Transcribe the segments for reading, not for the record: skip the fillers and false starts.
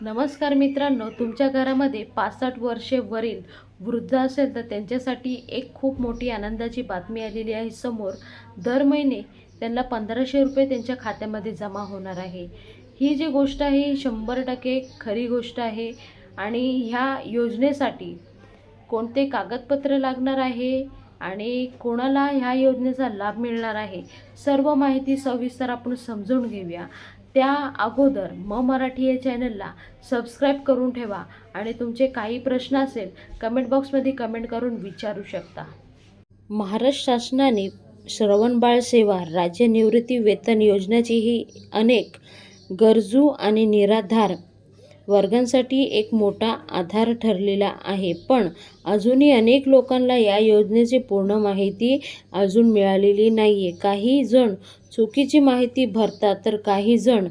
नमस्कार मित्रांनो, तुमच्या घरामध्ये 65 वर्षे वरील वृद्ध असेल तर त्यांच्यासाठी एक खूप मोठी आनंदाची बातमी आलेली आहे समोर. दर महिने त्यांना 1500 रुपये त्यांच्या खात्यामध्ये जमा होणार आहे. ही जी गोष्ट आहे ही 100% खरी गोष्ट आहे. आणि ह्या योजनेसाठी कोणते कागदपत्र लागणार आहे आणि कोणाला ह्या योजनेचा लाभ मिळणार आहे, सर्व माहिती सविस्तर आपण समजून घेऊया. त्या अगोदर मराठी या चॅनलला सबस्क्राईब करून ठेवा आणि तुमचे काही प्रश्न असेल कमेंट बॉक्समध्ये कमेंट करून विचारू शकता. महाराष्ट्र शासनाने श्रवणबाळ सेवा राज्य निवृत्ती वेतन योजनेची ही अनेक गरजू आणि निराधार वर्गांसाठी एक मोठा आधार ठरलेला आहे. पण अजूनही अनेक लोकांना या योजनेची पूर्ण माहिती अजून मिळालेली नाही आहे. काही जण चुकीची माहिती भरतात तर काही जण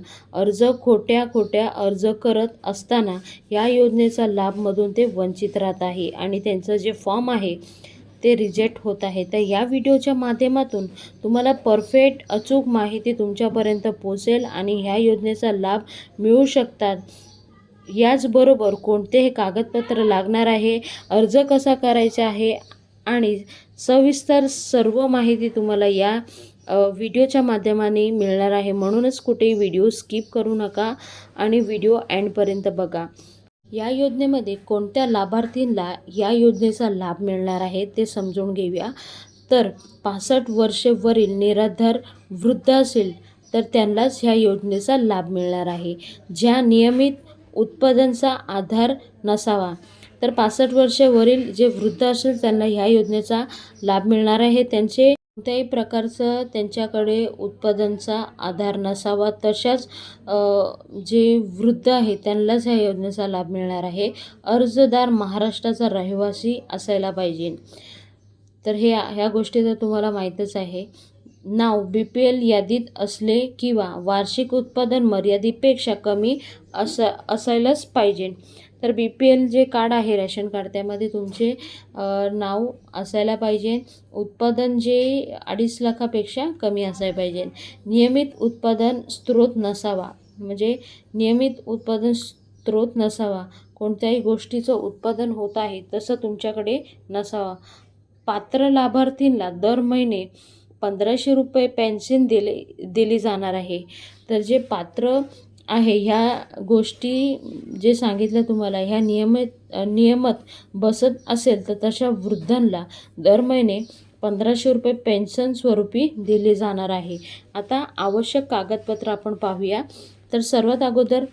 खोट्या अर्ज करत असताना या योजनेचा लाभमधून ते वंचित राहत आहे आणि त्यांचं जे फॉर्म आहे ते रिजेक्ट होत आहे. तर या व्हिडिओच्या माध्यमातून तुम्हाला परफेक्ट अचूक माहिती तुमच्यापर्यंत पोहोचेल आणि ह्या योजनेचा लाभ मिळू शकतात. याचबरोबर कोणते कागदपत्र लागणार आहे, अर्ज कसा करायचा आहे आणि सविस्तर सर्व माहिती तुम्हाला या व्हिडिओच्या माध्यमाने मिळणार आहे. म्हणूनच कुठेही व्हिडिओ स्किप करू नका आणि व्हिडिओ एंडपर्यंत बघा. या योजनेमध्ये कोणत्या लाभार्थींना या योजनेचा लाभ मिळणार आहे ते समजून घेऊया. तर 65 वर्षे वरील निराधार वृद्ध असेल तर त्यांनाच ह्या योजनेचा लाभ मिळणार आहे. ज्या नियमित उत्पन्नाचा आधार नसावा, तर 65 वर्षावरील जे वृद्ध असेल त्यांना ह्या योजनेचा लाभ मिळणार आहे. त्यांचे कोणत्याही प्रकारचं त्यांच्याकडे उत्पन्नाचा आधार नसावा. तशाच जे वृद्ध आहे त्यांनाच ह्या योजनेचा लाभ मिळणार आहे. अर्जदार महाराष्ट्राचा रहिवासी असायला पाहिजे. तर ह्या गोष्टी तर तुम्हाला माहीतच आहे. नाव BPL यादीत असले किंवा वार्षिक उत्पादन मर्यादेपेक्षा कमी असायलाच पाहिजे. तर BPL जे कार्ड आहे रेशन कार्ड त्यामध्ये तुमचे नाव असायला पाहिजे. उत्पादन जे 2.5 लाखापेक्षा कमी असायला पाहिजे. नियमित उत्पादन स्रोत नसावा, म्हणजे नियमित उत्पादन स्रोत नसावा. कोणत्याही गोष्टीचं उत्पादन होत आहे तसं तुमच्याकडे नसावा. पात्र लाभार्थींना दर महिने 1500 रुपये पेन्शन दिली जाणार आहे. तर जे पात्र आहे ह्या गोष्टी जे सांगितलं तुम्हाला ह्या नियमात बसत असेल तर तशा वृद्धांना दर महिने 1500 रुपये पेन्शन स्वरूपी दिले जाणार आहे. आता आवश्यक कागदपत्र आपण पाहूया. तर सर्वात अगोदर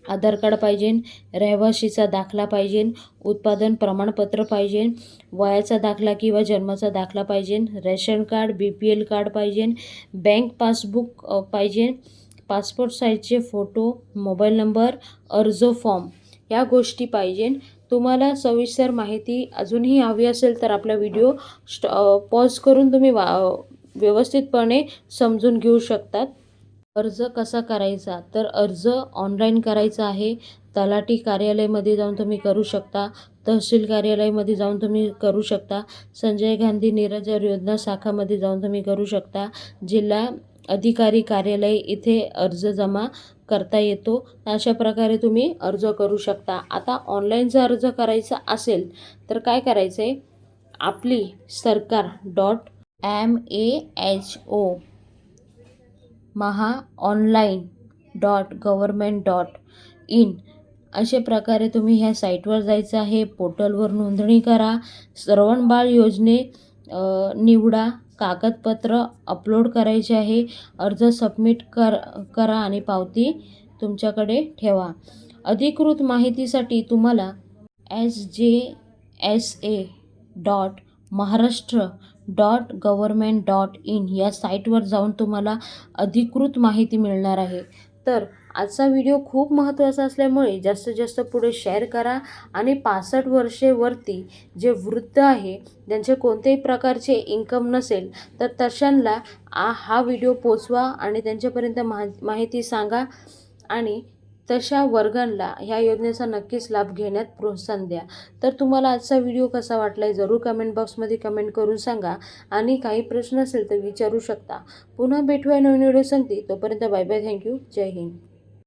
आधार कार्ड पाहिजे, रहिवासीचा दाखला पाहिजे, उत्पादन प्रमाणपत्र पाहिजे, वयाचा दाखला किंवा जन्माचा दाखला पाहिजे, रेशन कार्ड, BPL कार्ड पाहिजे, बँक पासबुक पाहिजे, पासपोर्ट साईजचे फोटो, मोबाईल नंबर, अर्ज फॉर्म या गोष्टी पाहिजे. तुम्हाला सविस्तर माहिती अजूनही हवी असेल तर आपला व्हिडिओ पॉज करून तुम्ही व्यवस्थितपणे समजून घेऊ शकतात. अर्ज कसा करायचा, तर अर्ज ऑनलाईन करायचा आहे. तलाठी कार्यालयामध्ये जाऊन तुम्ही करू शकता, तहसील कार्यालयामध्ये जाऊन तुम्ही करू शकता, संजय गांधी निराधार योजना शाखामध्ये जाऊन तुम्ही करू शकता, जिल्हा अधिकारी कार्यालय इथे अर्ज जमा करता येतो. अशा प्रकारे तुम्ही अर्ज करू शकता. आता ऑनलाईन अर्ज करायचा असेल तर काय करायचं आहे, आपली सरकार.maho mahaonline.government.in अशा प्रकारे तुम्ही ह्या साईटवर जायचं आहे. पोर्टलवर नोंदणी करा, श्रवणबाळ योजने निवडा, कागदपत्र अपलोड करायचे आहे, अर्ज सबमिट करा आणि पावती तुमच्याकडे ठेवा. अधिकृत माहितीसाठी तुम्हाला sjsa.maharashtra.government.in या साईटवर जाऊन तुम्हाला अधिकृत माहिती मिळणार आहे. तर आजचा व्हिडिओ खूप महत्त्वाचा असल्यामुळे जास्तीत जास्त पुढे शेअर करा आणि 65 वर्षेवरती जे वृद्ध आहे ज्यांचे कोणत्याही प्रकारचे इन्कम नसेल तर तशांना हा व्हिडिओ पोचवा आणि त्यांच्यापर्यंत माहिती सांगा आणि तशा वर्गांना ह्या योजनेचा नक्कीच लाभ घेण्यात प्रोत्साहन द्या. तर तुम्हाला आजचा व्हिडिओ कसा वाटला जरूर कमेंट बॉक्समध्ये कमेंट करून सांगा आणि काही प्रश्न असेल तर विचारू शकता. पुन्हा भेटूया नवीन व्हिडिओ सांगते. तोपर्यंत बाय बाय, थँक्यू, जय हिंद.